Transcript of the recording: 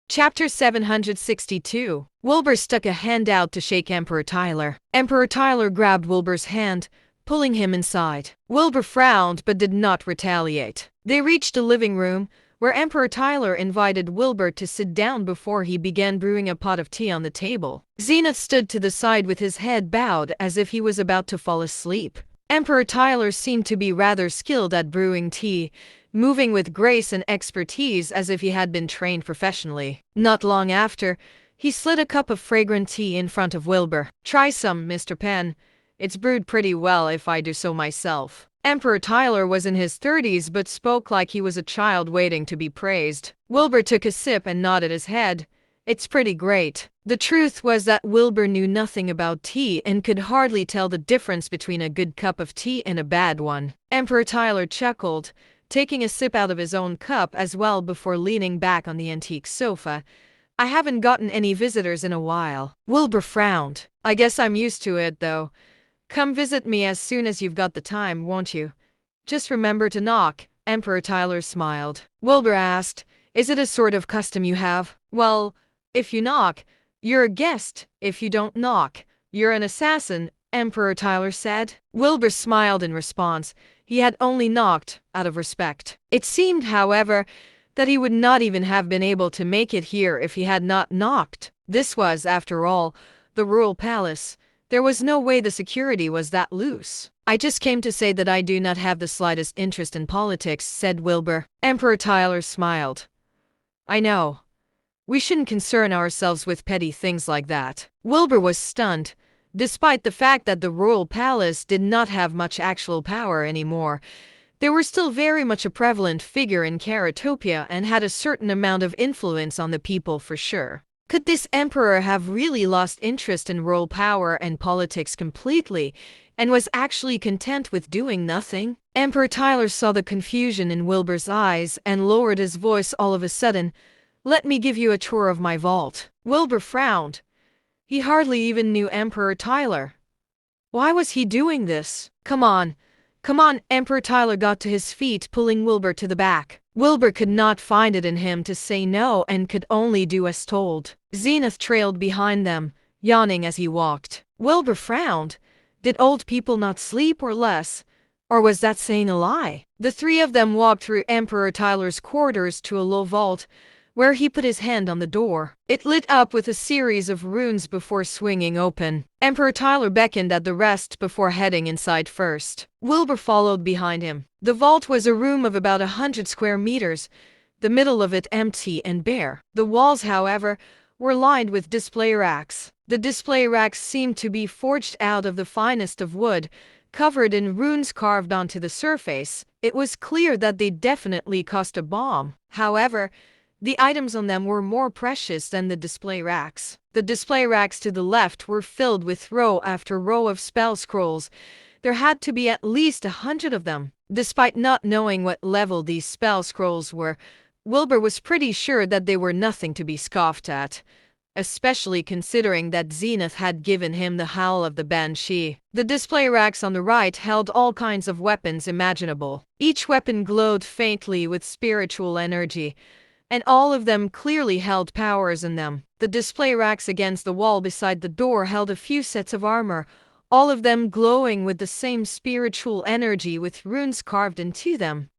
Chapter 762. Wilbur stuck a hand out to shake Emperor Tyler. Emperor Tyler grabbed Wilbur's hand, pulling him inside. Wilbur frowned but did not retaliate. They reached the living room, where Emperor Tyler invited Wilbur to sit down before he began brewing a pot of tea on the table. Zenith stood to the side with his head bowed as if he was about to fall asleep. Emperor Tyler seemed to be rather skilled at brewing tea, moving with grace and expertise as if he had been trained professionally. Not long after, he slid a cup of fragrant tea in front of Wilbur. "Try some, Mr. Penn. It's brewed pretty well if I do so myself." Emperor Tyler was in his 30s but spoke like he was a child waiting to be praised. Wilbur took a sip and nodded his head. "It's pretty great." The truth was that Wilbur knew nothing about tea and could hardly tell the difference between a good cup of tea and a bad one. Emperor Tyler chuckled, taking a sip out of his own cup as well before leaning back on the antique sofa. "I haven't gotten any visitors in a while." Wilbur frowned. "I guess I'm used to it, though. Come visit me as soon as you've got the time, won't you? Just remember to knock." Emperor Tyler smiled. Wilbur asked, "Is it a sort of custom you have?" "Well, if you knock, you're a guest. If you don't knock, you're an assassin," Emperor Tyler said. Wilbur smiled in response. He had only knocked out of respect. It seemed, however, that he would not even have been able to make it here if he had not knocked. This was, after all, the royal palace. There was no way the security was that loose. "I just came to say that I do not have the slightest interest in politics," said Wilbur. Emperor Tyler smiled. "I know. We shouldn't concern ourselves with petty things like that." Wilbur was stunned. Despite the fact that the royal palace did not have much actual power anymore, they were still very much a prevalent figure in Karatopia and had a certain amount of influence on the people for sure. Could this emperor have really lost interest in royal power and politics completely, and was actually content with doing nothing? Emperor Tyler saw the confusion in Wilbur's eyes and lowered his voice all of a sudden. "Let me give you a tour of my vault." Wilbur frowned. He hardly even knew Emperor Tyler. Why was he doing this? Come on. Emperor Tyler got to his feet, pulling Wilbur to the back. Wilbur could not find it in him to say no and could only do as told. Zenith trailed behind them, yawning as he walked. Wilbur frowned. Did old people not sleep or less? Or was that saying a lie? The three of them walked through Emperor Tyler's quarters to a low vault, where he put his hand on the door. It lit up with a series of runes before swinging open. Emperor Tyler beckoned at the rest before heading inside first. Wilbur followed behind him. The vault was a room of about 100 square meters, the middle of it empty and bare. The walls, however, were lined with display racks. The display racks seemed to be forged out of the finest of wood, covered in runes carved onto the surface. It was clear that they definitely cost a bomb. However, the items on them were more precious than the display racks. The display racks to the left were filled with row after row of spell scrolls. There had to be at least 100 of them. Despite not knowing what level these spell scrolls were, Wilbur was pretty sure that they were nothing to be scoffed at, especially considering that Zenith had given him the howl of the banshee. The display racks on the right held all kinds of weapons imaginable. Each weapon glowed faintly with spiritual energy, and all of them clearly held powers in them. The display racks against the wall beside the door held a few sets of armor, all of them glowing with the same spiritual energy with runes carved into them.